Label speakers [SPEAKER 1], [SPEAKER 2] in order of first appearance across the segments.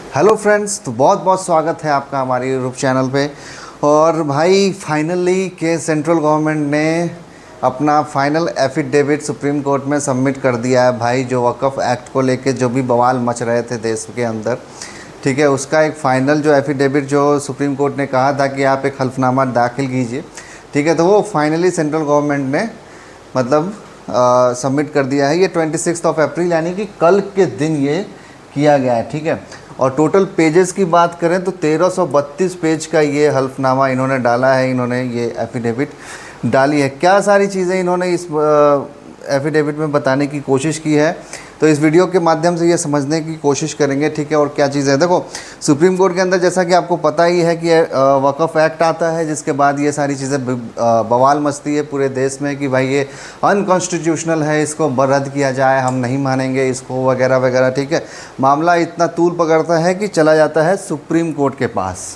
[SPEAKER 1] Hello friends, तो बहुत बहुत स्वागत है आपका हमारे यूट्यूब चैनल पे। और भाई फाइनली के सेंट्रल गवर्नमेंट ने अपना फाइनल एफिडेविट सुप्रीम कोर्ट में सबमिट कर दिया है भाई। जो वक़्फ़ एक्ट को लेके जो भी बवाल मच रहे थे देश के अंदर, ठीक है, उसका एक फ़ाइनल जो एफिडेविट जो सुप्रीम कोर्ट ने कहा था कि आप एक हल्फनामा दाखिल कीजिए, ठीक है, तो वो फाइनली सेंट्रल गवर्नमेंट ने मतलब सबमिट कर दिया है। ये 26 अप्रैल यानी कि कल के दिन ये किया गया है, ठीक है। और टोटल पेजेस की बात करें तो 1332 पेज का ये हल्फनामा इन्होंने डाला है। इन्होंने ये एफिडेविट डाली है। क्या सारी चीज़ें इन्होंने इस एफिडेविट में बताने की कोशिश की है, तो इस वीडियो के माध्यम से ये समझने की कोशिश करेंगे, ठीक है। और क्या चीज़ है, देखो सुप्रीम कोर्ट के अंदर जैसा कि आपको पता ही है कि वक़्फ़ एक्ट आता है, जिसके बाद ये सारी चीज़ें बवाल मचती है पूरे देश में कि भाई ये अनकॉन्स्टिट्यूशनल है, इसको रद्द किया जाए, हम नहीं मानेंगे इसको, वगैरह वगैरह, ठीक है। मामला इतना तूल पकड़ता है कि चला जाता है सुप्रीम कोर्ट के पास,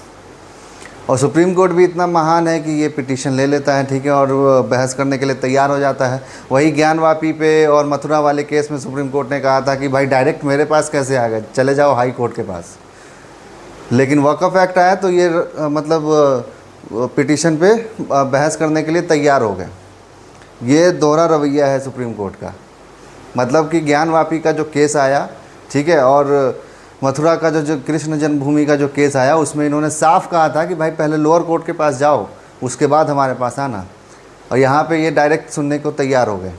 [SPEAKER 1] और सुप्रीम कोर्ट भी इतना महान है कि ये पिटीशन ले लेता है, ठीक है, और बहस करने के लिए तैयार हो जाता है। वही ज्ञानवापी पे और मथुरा वाले केस में सुप्रीम कोर्ट ने कहा था कि भाई डायरेक्ट मेरे पास कैसे आ गए, चले जाओ हाई कोर्ट के पास। लेकिन वक़्फ़ एक्ट आया तो ये मतलब पिटीशन पे बहस करने के लिए तैयार हो गए। ये दोहरा रवैया है सुप्रीम कोर्ट का। मतलब कि ज्ञानवापी का जो केस आया, ठीक है, और मथुरा का जो कृष्ण जन्मभूमि का जो केस आया, उसमें इन्होंने साफ कहा था कि भाई पहले लोअर कोर्ट के पास जाओ, उसके बाद हमारे पास आना। और यहाँ पे ये डायरेक्ट सुनने को तैयार हो गए।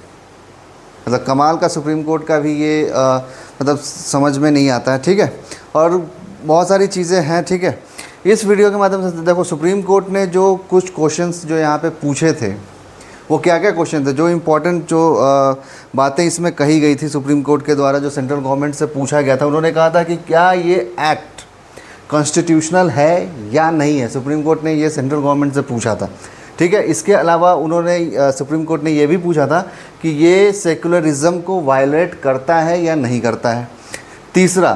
[SPEAKER 1] मतलब कमाल का सुप्रीम कोर्ट का भी ये मतलब समझ में नहीं आता है, ठीक है। और बहुत सारी चीज़ें हैं, ठीक है। इस वीडियो के माध्यम से देखो सुप्रीम कोर्ट ने जो कुछ क्वेश्चंस जो यहाँ पे पूछे थे, वो क्या क्या क्वेश्चन थे, जो इम्पोर्टेंट जो बातें इसमें कही गई थी सुप्रीम कोर्ट के द्वारा, जो सेंट्रल गवर्नमेंट से पूछा गया था। उन्होंने कहा था कि क्या ये एक्ट कॉन्स्टिट्यूशनल है या नहीं है। सुप्रीम कोर्ट ने ये सेंट्रल गवर्नमेंट से पूछा था, ठीक है। इसके अलावा उन्होंने सुप्रीम कोर्ट ने ये भी पूछा था कि ये सेकुलरिज्म को वायलेट करता है या नहीं करता है। तीसरा,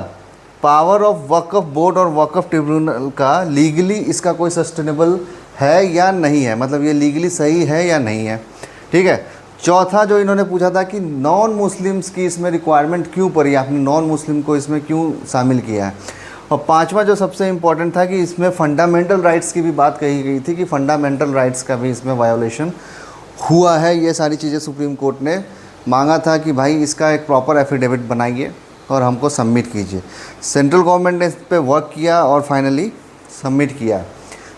[SPEAKER 1] पावर ऑफ वक्फ बोर्ड और वक्फ ट्रिब्यूनल का लीगली इसका कोई सस्टेनेबल है या नहीं है, मतलब ये लीगली सही है या नहीं है, ठीक है। चौथा जो इन्होंने पूछा था कि नॉन मुस्लिम्स की इसमें रिक्वायरमेंट क्यों पड़ी, आपने नॉन मुस्लिम को इसमें क्यों शामिल किया है। और पांचवा जो सबसे इम्पोर्टेंट था कि इसमें फंडामेंटल राइट्स की भी बात कही गई थी कि फंडामेंटल राइट्स का भी इसमें वायोलेशन हुआ है। ये सारी चीज़ें सुप्रीम कोर्ट ने मांगा था कि भाई इसका एक प्रॉपर एफिडेविट बनाइए और हमको सबमिट कीजिए। सेंट्रल गवर्नमेंट ने इस पर वर्क किया और फाइनली सबमिट किया।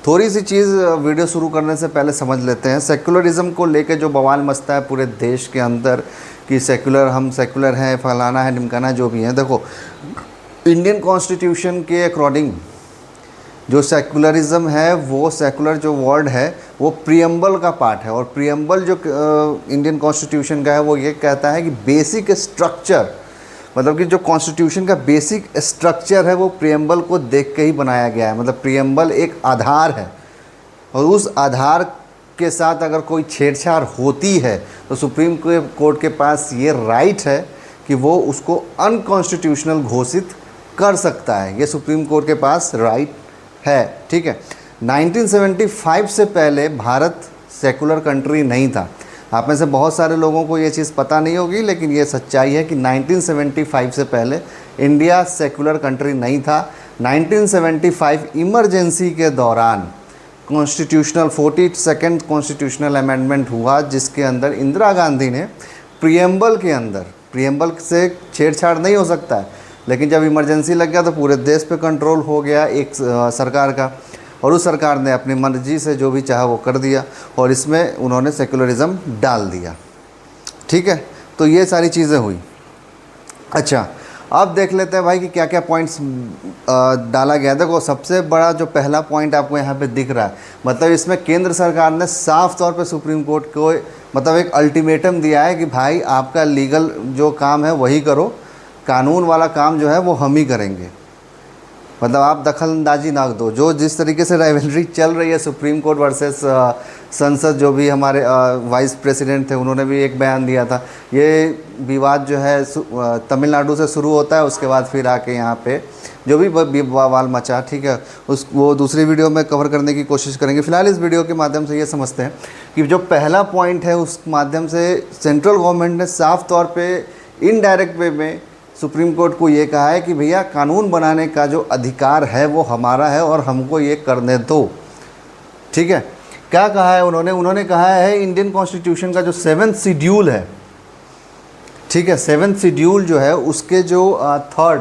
[SPEAKER 1] थोड़ी सी चीज़ वीडियो शुरू करने से पहले समझ लेते हैं। सेकुलरिज्म को लेके जो बवाल मचता है पूरे देश के अंदर कि सेकुलर, हम सेकुलर हैं, फलाना है, ढिमकाना, जो भी है। देखो इंडियन कॉन्स्टिट्यूशन के अकॉर्डिंग जो सेकुलरिज्म है, वो सेकुलर जो वर्ड है वो प्रियम्बल का पार्ट है। और प्रियम्बल जो इंडियन कॉन्स्टिट्यूशन का है वो ये कहता है कि बेसिक स्ट्रक्चर, मतलब कि जो कॉन्स्टिट्यूशन का बेसिक स्ट्रक्चर है वो प्रियम्बल को देख के ही बनाया गया है। मतलब प्रियम्बल एक आधार है, और उस आधार के साथ अगर कोई छेड़छाड़ होती है तो सुप्रीम कोर्ट के पास ये राइट है कि वो उसको अनकॉन्स्टिट्यूशनल घोषित कर सकता है। ये सुप्रीम कोर्ट के पास राइट है, ठीक है। 1975 से पहले भारत सेकुलर कंट्री नहीं था। आप में से बहुत सारे लोगों को ये चीज़ पता नहीं होगी, लेकिन ये सच्चाई है कि 1975 से पहले इंडिया सेकुलर कंट्री नहीं था। 1975 इमरजेंसी के दौरान कॉन्स्टिट्यूशनल 42nd कॉन्स्टिट्यूशनल अमेंडमेंट हुआ, जिसके अंदर इंदिरा गांधी ने प्रियम्बल के अंदर, प्रियम्बल से छेड़छाड़ नहीं हो सकता है, लेकिन जब इमरजेंसी लग गया तो पूरे देश पे कंट्रोल हो गया एक सरकार का, और उस सरकार ने अपनी मर्जी से जो भी चाहा वो कर दिया, और इसमें उन्होंने सेकुलरिज्म डाल दिया, ठीक है। तो ये सारी चीज़ें हुई। अच्छा, अब देख लेते हैं भाई कि क्या क्या पॉइंट्स डाला गया। देखो सबसे बड़ा जो पहला पॉइंट आपको यहाँ पे दिख रहा है, मतलब इसमें केंद्र सरकार ने साफ तौर पे सुप्रीम कोर्ट को मतलब एक अल्टीमेटम दिया है कि भाई आपका लीगल जो काम है वही करो, कानून वाला काम जो है वो हम ही करेंगे। मतलब आप दखलंदाजी ना दो। जो जिस तरीके से राइवलरी चल रही है सुप्रीम कोर्ट वर्सेस संसद, जो भी हमारे वाइस प्रेसिडेंट थे उन्होंने भी एक बयान दिया था। ये विवाद जो है तमिलनाडु से शुरू होता है, उसके बाद फिर आके यहाँ पे जो भी बवाल मचा, ठीक है, वो दूसरी वीडियो में कवर करने की कोशिश करेंगे। फिलहाल इस वीडियो के माध्यम से ये समझते हैं कि जो पहला पॉइंट है उस माध्यम से सेंट्रल गवर्नमेंट ने साफ तौर पे इनडायरेक्ट वे में सुप्रीम कोर्ट को ये कहा है कि भैया कानून बनाने का जो अधिकार है वो हमारा है और हमको ये करने दो। ठीक है, क्या कहा है उन्होंने कहा है इंडियन कॉन्स्टिट्यूशन का जो 7th शेड्यूल है, ठीक है, 7th शेड्यूल जो है उसके जो थर्ड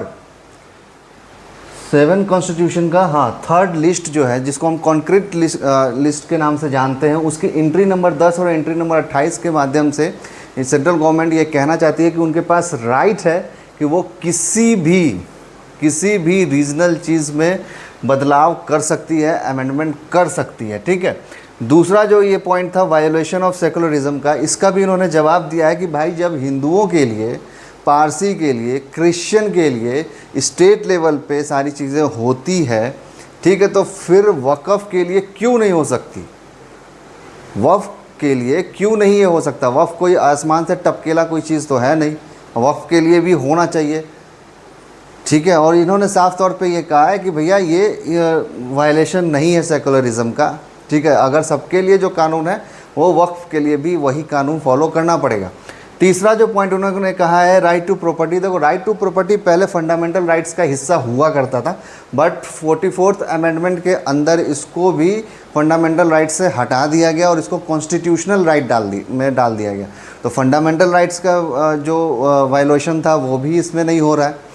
[SPEAKER 1] 7 कॉन्स्टिट्यूशन का, हाँ, थर्ड लिस्ट जो है जिसको हम कॉन्क्रीट लिस्ट के नाम से जानते हैं, उसकी एंट्री नंबर 10 और एंट्री नंबर 28 के माध्यम से सेंट्रल गवर्नमेंट ये कहना चाहती है कि उनके पास राइट है कि वो किसी भी रीजनल चीज़ में बदलाव कर सकती है, अमेंडमेंट कर सकती है। ठीक है, दूसरा जो ये पॉइंट था वायोलेशन ऑफ सेकुलरिज्म का, इसका भी इन्होंने जवाब दिया है कि भाई जब हिंदुओं के लिए, पारसी के लिए, क्रिश्चियन के लिए स्टेट लेवल पे सारी चीज़ें होती है, ठीक है, तो फिर वक़्फ़ के लिए क्यों नहीं हो सकती? वक़्फ़ के लिए क्यों नहीं ये हो सकता? वक़्फ़ कोई आसमान से टपकेला कोई चीज़ तो है नहीं, वक़्फ़ के लिए भी होना चाहिए। ठीक है, और इन्होंने साफ तौर पे ये कहा है कि भैया ये वायलेशन नहीं है सेकुलरिज्म का। ठीक है, अगर सबके लिए जो कानून है वो वक्फ के लिए भी वही कानून फॉलो करना पड़ेगा। तीसरा जो पॉइंट उन्होंने कहा है राइट टू प्रॉपर्टी। देखो, राइट टू प्रॉपर्टी पहले फंडामेंटल राइट्स का हिस्सा हुआ करता था, बट 44th अमेंडमेंट के अंदर इसको भी फंडामेंटल राइट से हटा दिया गया और इसको कॉन्स्टिट्यूशनल राइट डाल दिया गया। तो फंडामेंटल राइट्स का जो वायलेशन था वो भी इसमें नहीं हो रहा है।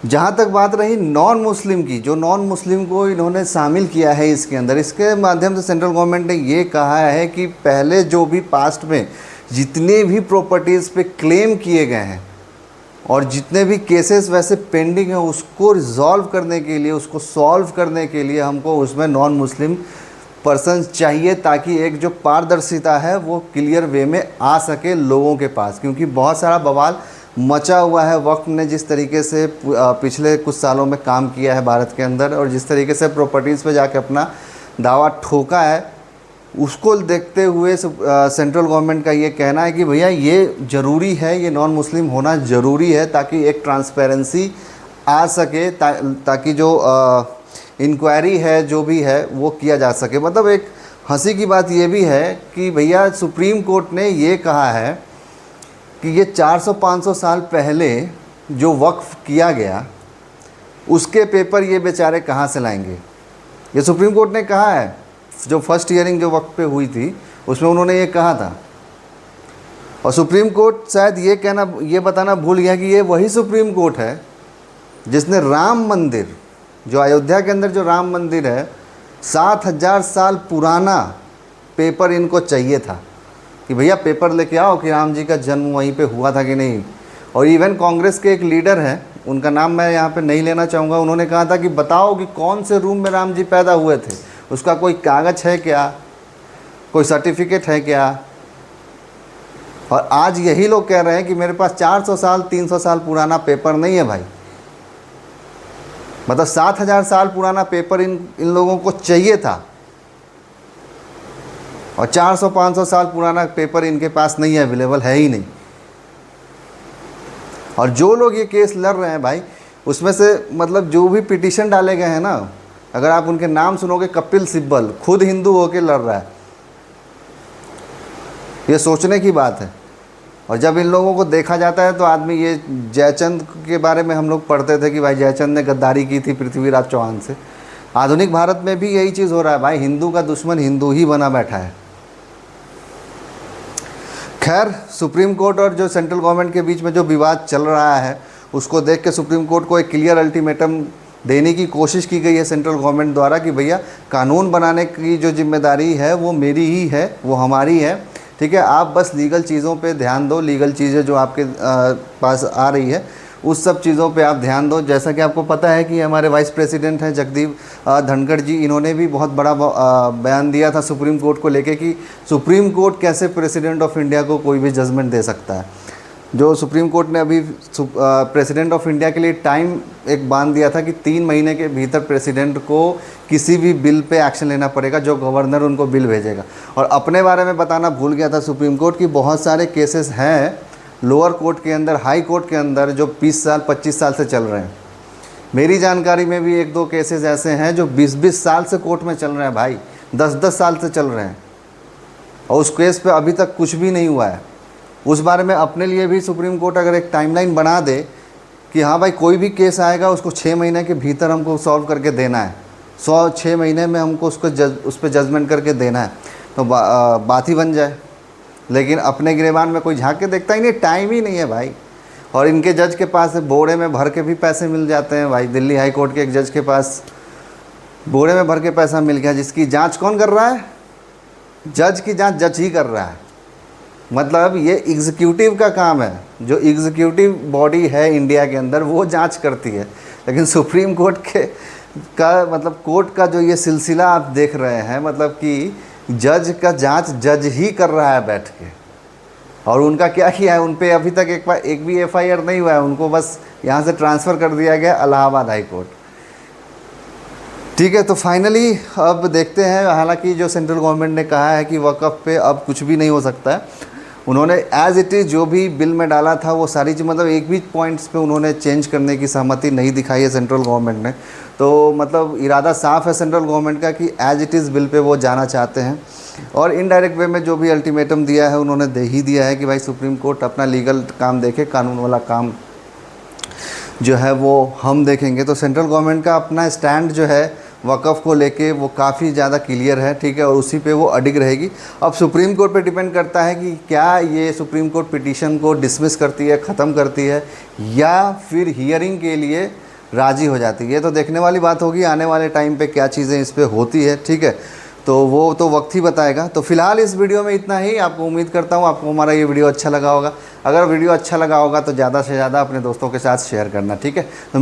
[SPEAKER 1] जहाँ तक बात रही नॉन मुस्लिम की, जो नॉन मुस्लिम को इन्होंने शामिल किया है इसके अंदर, इसके माध्यम से सेंट्रल गवर्नमेंट ने ये कहा है कि पहले जो भी पास्ट में जितने भी प्रॉपर्टीज़ पे क्लेम किए गए हैं और जितने भी केसेस वैसे पेंडिंग हैं उसको रिजॉल्व करने के लिए, उसको सॉल्व करने के लिए हमको उसमें नॉन मुस्लिम पर्सन चाहिए, ताकि एक जो पारदर्शिता है वो क्लियर वे में आ सके लोगों के पास। क्योंकि बहुत सारा बवाल मचा हुआ है वक्त ने जिस तरीके से पिछले कुछ सालों में काम किया है भारत के अंदर, और जिस तरीके से प्रॉपर्टीज़ पे जाके अपना दावा ठोका है, उसको देखते हुए सेंट्रल गवर्नमेंट का ये कहना है कि भैया ये ज़रूरी है, ये नॉन मुस्लिम होना ज़रूरी है, ताकि एक ट्रांसपेरेंसी आ सके, ताकि जो इंक्वायरी है जो भी है वो किया जा सके। मतलब एक हंसी की बात ये भी है कि भैया सुप्रीम कोर्ट ने ये कहा है कि ये 400-500 साल पहले जो वक्फ किया गया उसके पेपर ये बेचारे कहाँ से लाएंगे। ये सुप्रीम कोर्ट ने कहा है, जो फर्स्ट हियरिंग जो वक्त पे हुई थी उसमें उन्होंने ये कहा था। और सुप्रीम कोर्ट शायद ये बताना भूल गया कि ये वही सुप्रीम कोर्ट है जिसने राम मंदिर, जो अयोध्या के अंदर जो राम मंदिर है, 7000 साल पुराना पेपर इनको चाहिए था कि भैया पेपर लेके आओ कि राम जी का जन्म वहीं पे हुआ था कि नहीं। और इवन कांग्रेस के एक लीडर हैं, उनका नाम मैं यहाँ पे नहीं लेना चाहूँगा, उन्होंने कहा था कि बताओ कि कौन से रूम में राम जी पैदा हुए थे, उसका कोई कागज़ है क्या, कोई सर्टिफिकेट है क्या। और आज यही लोग कह रहे हैं कि मेरे पास 400 साल 300 साल पुराना पेपर नहीं है भाई। मतलब 7000 साल पुराना पेपर इन लोगों को चाहिए था, और 400-500 साल पुराना पेपर इनके पास नहीं है, अवेलेबल है ही नहीं। और जो लोग ये केस लड़ रहे हैं भाई, उसमें से मतलब जो भी पिटीशन डाले गए हैं ना, अगर आप उनके नाम सुनोगे, कपिल सिब्बल खुद हिंदू होकर लड़ रहा है। ये सोचने की बात है। और जब इन लोगों को देखा जाता है तो आदमी, ये जयचंद के बारे में हम लोग पढ़ते थे कि भाई जयचंद ने गद्दारी की थी पृथ्वीराज चौहान से। आधुनिक भारत में भी यही चीज़ हो रहा है भाई, हिंदू का दुश्मन हिंदू ही बना बैठा है। खैर, सुप्रीम कोर्ट और जो सेंट्रल गवर्नमेंट के बीच में जो विवाद चल रहा है उसको देख के सुप्रीम कोर्ट को एक क्लियर अल्टीमेटम देने की कोशिश की गई है सेंट्रल गवर्नमेंट द्वारा कि भैया कानून बनाने की जो जिम्मेदारी है वो मेरी ही है, वो हमारी है। ठीक है, आप बस लीगल चीज़ों पे ध्यान दो, लीगल चीज़ें जो आपके पास आ रही है उस सब चीज़ों पे आप ध्यान दो। जैसा कि आपको पता है कि हमारे वाइस प्रेसिडेंट हैं जगदीप धनखड़ जी, इन्होंने भी बहुत बड़ा बयान दिया था सुप्रीम कोर्ट को लेके कि सुप्रीम कोर्ट कैसे प्रेसिडेंट ऑफ इंडिया को कोई भी जजमेंट दे सकता है। जो सुप्रीम कोर्ट ने अभी प्रेसिडेंट ऑफ इंडिया के लिए टाइम एक बांध दिया था कि 3 महीने के भीतर प्रेसिडेंट को किसी भी बिल पे एक्शन लेना पड़ेगा जो गवर्नर उनको बिल भेजेगा। और अपने बारे में बताना भूल गया था सुप्रीम कोर्ट की बहुत सारे केसेस हैं लोअर कोर्ट के अंदर, हाई कोर्ट के अंदर जो 20 साल 25 साल से चल रहे हैं। मेरी जानकारी में भी 1-2 केसेस ऐसे हैं जो 20-20 साल से कोर्ट में चल रहे हैं भाई, 10-10 साल से चल रहे हैं, और उस केस पे अभी तक कुछ भी नहीं हुआ है। उस बारे में अपने लिए भी सुप्रीम कोर्ट अगर एक टाइमलाइन बना दे कि हाँ भाई कोई भी केस आएगा उसको 6 महीने के भीतर हमको सॉल्व करके देना है, 6 महीने में हमको उसको उस पर जजमेंट करके देना है, तो बात ही बन जाए। लेकिन अपने गिरेबान में कोई झांक के देखता ही नहीं, टाइम ही नहीं है भाई। और इनके जज के पास बोरे में भर के भी पैसे मिल जाते हैं भाई। दिल्ली हाई कोर्ट के एक जज के पास बोरे में भर के पैसा मिल गया, जिसकी जांच कौन कर रहा है? जज की जांच जज ही कर रहा है। मतलब ये एग्जीक्यूटिव का काम है, जो एग्जीक्यूटिव बॉडी है इंडिया के अंदर वो जांच करती है। लेकिन सुप्रीम कोर्ट का मतलब कोर्ट का जो ये सिलसिला आप देख रहे हैं, मतलब कि जज का जांच जज ही कर रहा है बैठ के। और उनका क्या किया है, उन पे अभी तक एक भी FIR नहीं हुआ है, उनको बस यहाँ से ट्रांसफ़र कर दिया गया इलाहाबाद हाई कोर्ट। ठीक है, तो फाइनली अब देखते हैं। हालांकि जो सेंट्रल गवर्नमेंट ने कहा है कि वक़्फ़ पे अब कुछ भी नहीं हो सकता है, उन्होंने एज़ इट इज़ जो भी बिल में डाला था वो सारी चीज़, मतलब एक भी पॉइंट्स पे उन्होंने चेंज करने की सहमति नहीं दिखाई है सेंट्रल गवर्नमेंट ने। तो मतलब इरादा साफ़ है सेंट्रल गवर्नमेंट का कि as it is bill pay वो जाना चाहते हैं। और इनडायरेक्ट वे में जो भी अल्टीमेटम दिया है उन्होंने दे ही दिया है कि भाई सुप्रीम कोर्ट अपना लीगल काम देखे, कानून वाला काम जो है वो हम देखेंगे। तो सेंट्रल गवर्नमेंट का अपना स्टैंड जो है वक़्फ़ को लेके वो काफ़ी ज़्यादा क्लियर है, ठीक है, और उसी पे वो अडिग रहेगी। अब सुप्रीम कोर्ट पे डिपेंड करता है कि क्या ये सुप्रीम कोर्ट पिटीशन को डिसमिस करती है, ख़त्म करती है, या फिर हियरिंग के लिए राज़ी हो जाती है। ये तो देखने वाली बात होगी आने वाले टाइम पे क्या चीज़ें इस पर होती है, ठीक है, तो वो तो वक्त ही बताएगा। तो फिलहाल इस वीडियो में इतना ही। आपको उम्मीद करता हूँ आपको हमारा ये वीडियो अच्छा लगा होगा। अगर वीडियो अच्छा लगा होगा तो ज़्यादा से ज़्यादा अपने दोस्तों के साथ शेयर करना, ठीक है। तो